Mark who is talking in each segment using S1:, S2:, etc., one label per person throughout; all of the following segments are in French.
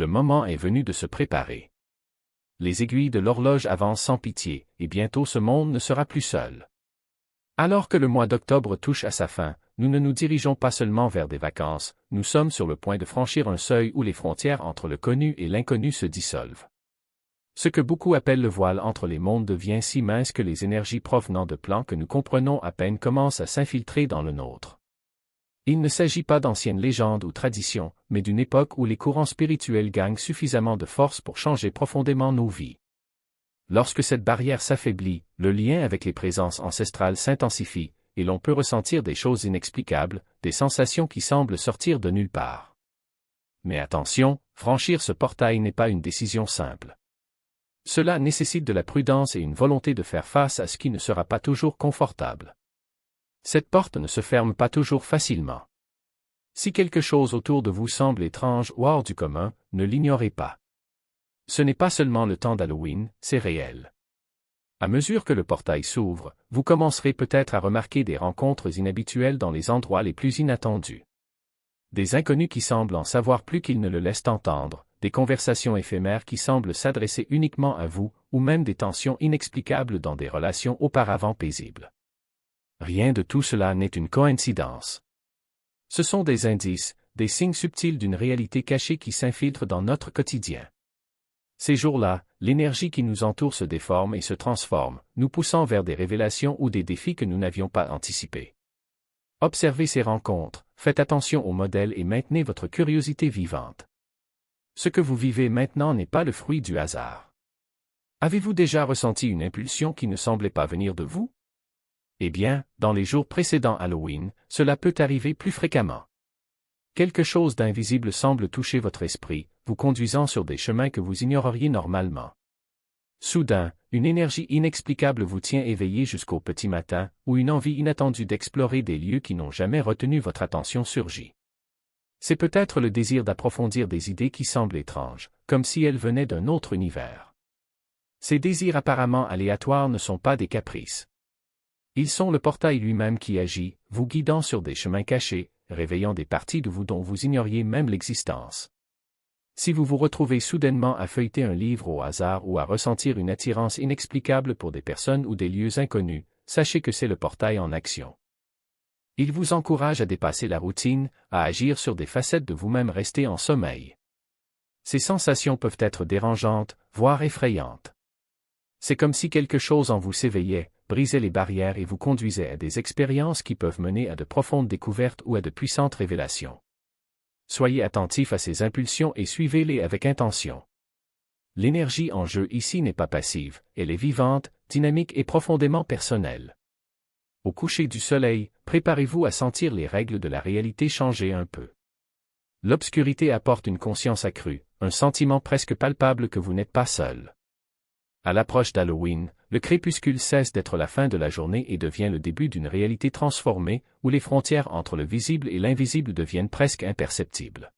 S1: Le moment est venu de se préparer. Les aiguilles de l'horloge avancent sans pitié, et bientôt ce monde ne sera plus seul. Alors que le mois d'octobre touche à sa fin, nous ne nous dirigeons pas seulement vers des vacances, nous sommes sur le point de franchir un seuil où les frontières entre le connu et l'inconnu se dissolvent. Ce que beaucoup appellent le voile entre les mondes devient si mince que les énergies provenant de plans que nous comprenons à peine commencent à s'infiltrer dans le nôtre. Il ne s'agit pas d'anciennes légendes ou traditions, mais d'une époque où les courants spirituels gagnent suffisamment de force pour changer profondément nos vies. Lorsque cette barrière s'affaiblit, le lien avec les présences ancestrales s'intensifie, et l'on peut ressentir des choses inexplicables, des sensations qui semblent sortir de nulle part. Mais attention, franchir ce portail n'est pas une décision simple. Cela nécessite de la prudence et une volonté de faire face à ce qui ne sera pas toujours confortable. Cette porte ne se ferme pas toujours facilement. Si quelque chose autour de vous semble étrange ou hors du commun, ne l'ignorez pas. Ce n'est pas seulement le temps d'Halloween, c'est réel. À mesure que le portail s'ouvre, vous commencerez peut-être à remarquer des rencontres inhabituelles dans les endroits les plus inattendus. Des inconnus qui semblent en savoir plus qu'ils ne le laissent entendre, des conversations éphémères qui semblent s'adresser uniquement à vous, ou même des tensions inexplicables dans des relations auparavant paisibles. Rien de tout cela n'est une coïncidence. Ce sont des indices, des signes subtils d'une réalité cachée qui s'infiltre dans notre quotidien. Ces jours-là, l'énergie qui nous entoure se déforme et se transforme, nous poussant vers des révélations ou des défis que nous n'avions pas anticipés. Observez ces rencontres, faites attention aux modèles et maintenez votre curiosité vivante. Ce que vous vivez maintenant n'est pas le fruit du hasard. Avez-vous déjà ressenti une impulsion qui ne semblait pas venir de vous? Eh bien, dans les jours précédant Halloween, cela peut arriver plus fréquemment. Quelque chose d'invisible semble toucher votre esprit, vous conduisant sur des chemins que vous ignoreriez normalement. Soudain, une énergie inexplicable vous tient éveillé jusqu'au petit matin, où une envie inattendue d'explorer des lieux qui n'ont jamais retenu votre attention surgit. C'est peut-être le désir d'approfondir des idées qui semblent étranges, comme si elles venaient d'un autre univers. Ces désirs apparemment aléatoires ne sont pas des caprices. Ils sont le portail lui-même qui agit, vous guidant sur des chemins cachés, réveillant des parties de vous dont vous ignoriez même l'existence. Si vous vous retrouvez soudainement à feuilleter un livre au hasard ou à ressentir une attirance inexplicable pour des personnes ou des lieux inconnus, sachez que c'est le portail en action. Il vous encourage à dépasser la routine, à agir sur des facettes de vous-même restées en sommeil. Ces sensations peuvent être dérangeantes, voire effrayantes. C'est comme si quelque chose en vous s'éveillait, brisait les barrières et vous conduisait à des expériences qui peuvent mener à de profondes découvertes ou à de puissantes révélations. Soyez attentifs à ces impulsions et suivez-les avec intention. L'énergie en jeu ici n'est pas passive, elle est vivante, dynamique et profondément personnelle. Au coucher du soleil, préparez-vous à sentir les règles de la réalité changer un peu. L'obscurité apporte une conscience accrue, un sentiment presque palpable que vous n'êtes pas seul. À l'approche d'Halloween, le crépuscule cesse d'être la fin de la journée et devient le début d'une réalité transformée, où les frontières entre le visible et l'invisible deviennent presque imperceptibles.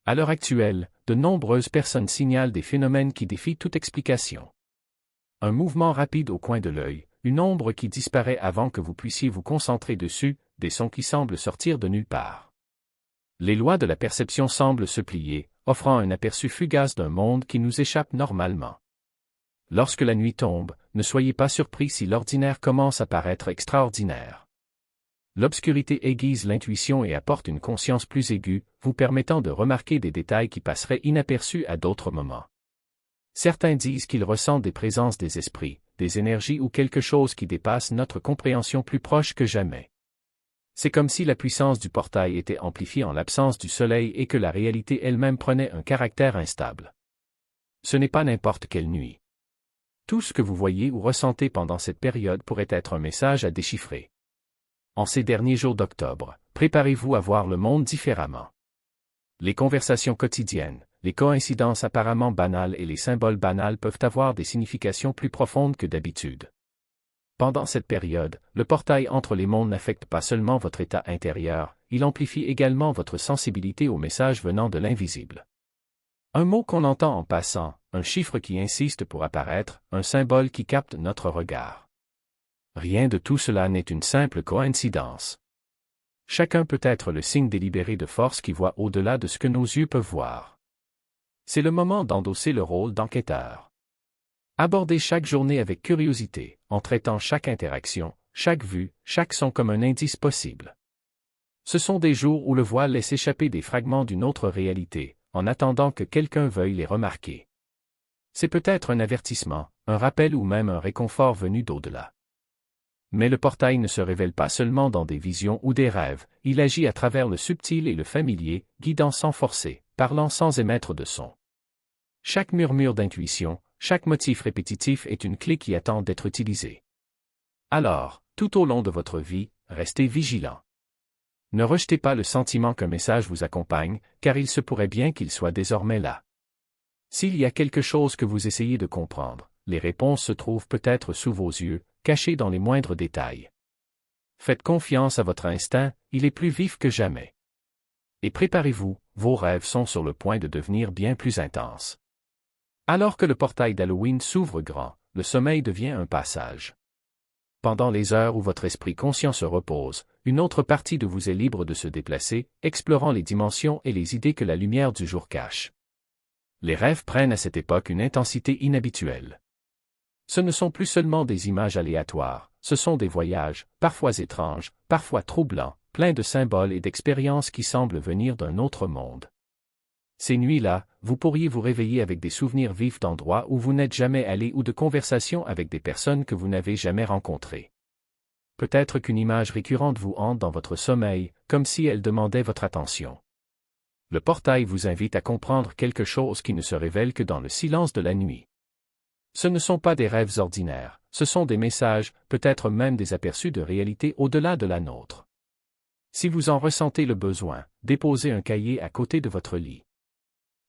S1: À l'heure actuelle, de nombreuses personnes signalent des phénomènes qui défient toute explication. Un mouvement rapide au coin de l'œil, une ombre qui disparaît avant que vous puissiez vous concentrer dessus, des sons qui semblent sortir de nulle part. Les lois de la perception semblent se plier, offrant un aperçu fugace d'un monde qui nous échappe normalement. Lorsque la nuit tombe, ne soyez pas surpris si l'ordinaire commence à paraître extraordinaire. L'obscurité aiguise l'intuition et apporte une conscience plus aiguë, vous permettant de remarquer des détails qui passeraient inaperçus à d'autres moments. Certains disent qu'ils ressentent des présences des esprits, des énergies ou quelque chose qui dépasse notre compréhension plus proche que jamais. C'est comme si la puissance du portail était amplifiée en l'absence du soleil et que la réalité elle-même prenait un caractère instable. Ce n'est pas n'importe quelle nuit. Tout ce que vous voyez ou ressentez pendant cette période pourrait être un message à déchiffrer. En ces derniers jours d'octobre, préparez-vous à voir le monde différemment. Les conversations quotidiennes, les coïncidences apparemment banales et les symboles banals peuvent avoir des significations plus profondes que d'habitude. Pendant cette période, le portail entre les mondes n'affecte pas seulement votre état intérieur, il amplifie également votre sensibilité aux messages venant de l'invisible. Un mot qu'on entend en passant, un chiffre qui insiste pour apparaître, un symbole qui capte notre regard. Rien de tout cela n'est une simple coïncidence. Chacun peut être le signe délibéré de force qui voit au-delà de ce que nos yeux peuvent voir. C'est le moment d'endosser le rôle d'enquêteur. Abordez chaque journée avec curiosité, en traitant chaque interaction, chaque vue, chaque son comme un indice possible. Ce sont des jours où le voile laisse échapper des fragments d'une autre réalité, en attendant que quelqu'un veuille les remarquer. C'est peut-être un avertissement, un rappel ou même un réconfort venu d'au-delà. Mais le portail ne se révèle pas seulement dans des visions ou des rêves, il agit à travers le subtil et le familier, guidant sans forcer, parlant sans émettre de son. Chaque murmure d'intuition, chaque motif répétitif est une clé qui attend d'être utilisée. Alors, tout au long de votre vie, restez vigilant. Ne rejetez pas le sentiment qu'un message vous accompagne, car il se pourrait bien qu'il soit désormais là. S'il y a quelque chose que vous essayez de comprendre, les réponses se trouvent peut-être sous vos yeux, cachées dans les moindres détails. Faites confiance à votre instinct, il est plus vif que jamais. Et préparez-vous, vos rêves sont sur le point de devenir bien plus intenses. Alors que le portail d'Halloween s'ouvre grand, le sommeil devient un passage. Pendant les heures où votre esprit conscient se repose, une autre partie de vous est libre de se déplacer, explorant les dimensions et les idées que la lumière du jour cache. Les rêves prennent à cette époque une intensité inhabituelle. Ce ne sont plus seulement des images aléatoires, ce sont des voyages, parfois étranges, parfois troublants, pleins de symboles et d'expériences qui semblent venir d'un autre monde. Ces nuits-là, vous pourriez vous réveiller avec des souvenirs vifs d'endroits où vous n'êtes jamais allé ou de conversations avec des personnes que vous n'avez jamais rencontrées. Peut-être qu'une image récurrente vous hante dans votre sommeil, comme si elle demandait votre attention. Le portail vous invite à comprendre quelque chose qui ne se révèle que dans le silence de la nuit. Ce ne sont pas des rêves ordinaires, ce sont des messages, peut-être même des aperçus de réalité au-delà de la nôtre. Si vous en ressentez le besoin, déposez un cahier à côté de votre lit.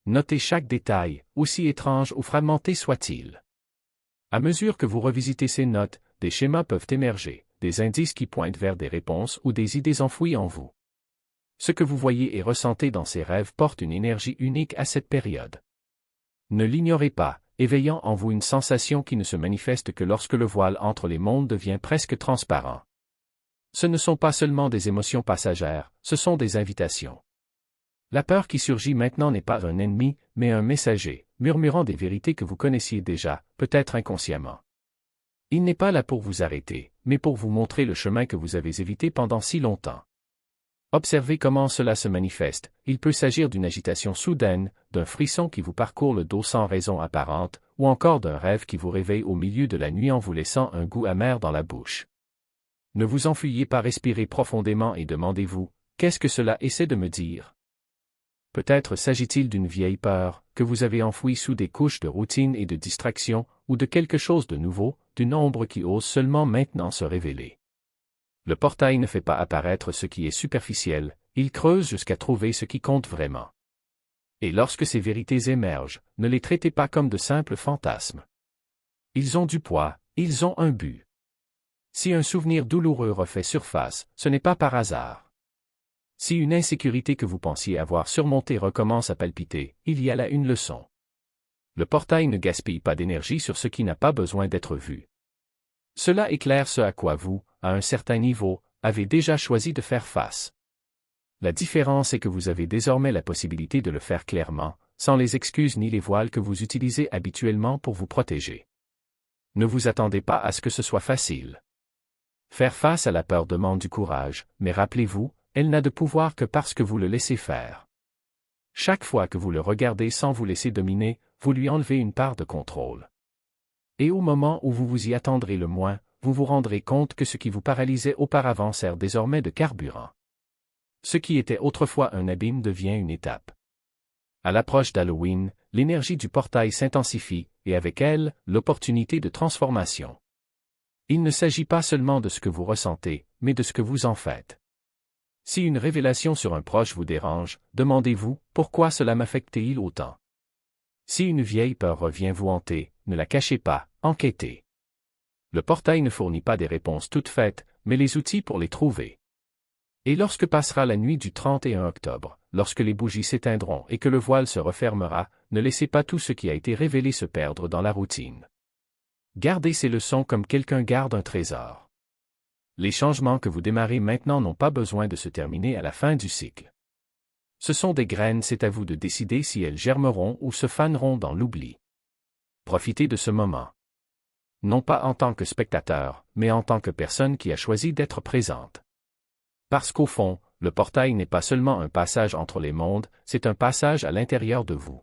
S1: Notez chaque détail, aussi étrange ou fragmenté soit-il. À mesure que vous revisitez ces notes, des schémas peuvent émerger, des indices qui pointent vers des réponses ou des idées enfouies en vous. Ce que vous voyez et ressentez dans ces rêves porte une énergie unique à cette période. Ne l'ignorez pas, éveillant en vous une sensation qui ne se manifeste que lorsque le voile entre les mondes devient presque transparent. Ce ne sont pas seulement des émotions passagères, ce sont des invitations. La peur qui surgit maintenant n'est pas un ennemi, mais un messager, murmurant des vérités que vous connaissiez déjà, peut-être inconsciemment. Il n'est pas là pour vous arrêter, mais pour vous montrer le chemin que vous avez évité pendant si longtemps. Observez comment cela se manifeste, il peut s'agir d'une agitation soudaine, d'un frisson qui vous parcourt le dos sans raison apparente, ou encore d'un rêve qui vous réveille au milieu de la nuit en vous laissant un goût amer dans la bouche. Ne vous enfuyez pas, respirez profondément et demandez-vous, qu'est-ce que cela essaie de me dire? Peut-être s'agit-il d'une vieille peur, que vous avez enfouie sous des couches de routine et de distraction, ou de quelque chose de nouveau, d'une ombre qui ose seulement maintenant se révéler. Le portail ne fait pas apparaître ce qui est superficiel, il creuse jusqu'à trouver ce qui compte vraiment. Et lorsque ces vérités émergent, ne les traitez pas comme de simples fantasmes. Ils ont du poids, ils ont un but. Si un souvenir douloureux refait surface, ce n'est pas par hasard. Si une insécurité que vous pensiez avoir surmontée recommence à palpiter, il y a là une leçon. Le portail ne gaspille pas d'énergie sur ce qui n'a pas besoin d'être vu. Cela éclaire ce à quoi vous, à un certain niveau, avez déjà choisi de faire face. La différence est que vous avez désormais la possibilité de le faire clairement, sans les excuses ni les voiles que vous utilisez habituellement pour vous protéger. Ne vous attendez pas à ce que ce soit facile. Faire face à la peur demande du courage, mais rappelez-vous, elle n'a de pouvoir que parce que vous le laissez faire. Chaque fois que vous le regardez sans vous laisser dominer, vous lui enlevez une part de contrôle. Et au moment où vous vous y attendrez le moins, vous vous rendrez compte que ce qui vous paralysait auparavant sert désormais de carburant. Ce qui était autrefois un abîme devient une étape. À l'approche d'Halloween, l'énergie du portail s'intensifie, et avec elle, l'opportunité de transformation. Il ne s'agit pas seulement de ce que vous ressentez, mais de ce que vous en faites. Si une révélation sur un proche vous dérange, demandez-vous, pourquoi cela m'affecte-t-il autant? Si une vieille peur revient vous hanter, ne la cachez pas, enquêtez. Le portail ne fournit pas des réponses toutes faites, mais les outils pour les trouver. Et lorsque passera la nuit du 31 octobre, lorsque les bougies s'éteindront et que le voile se refermera, ne laissez pas tout ce qui a été révélé se perdre dans la routine. Gardez ces leçons comme quelqu'un garde un trésor. Les changements que vous démarrez maintenant n'ont pas besoin de se terminer à la fin du cycle. Ce sont des graines, c'est à vous de décider si elles germeront ou se faneront dans l'oubli. Profitez de ce moment. Non pas en tant que spectateur, mais en tant que personne qui a choisi d'être présente. Parce qu'au fond, le portail n'est pas seulement un passage entre les mondes, c'est un passage à l'intérieur de vous.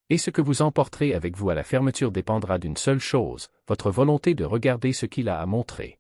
S1: Et ce que vous emporterez avec vous à la fermeture dépendra d'une seule chose, votre volonté de regarder ce qu'il a à montrer.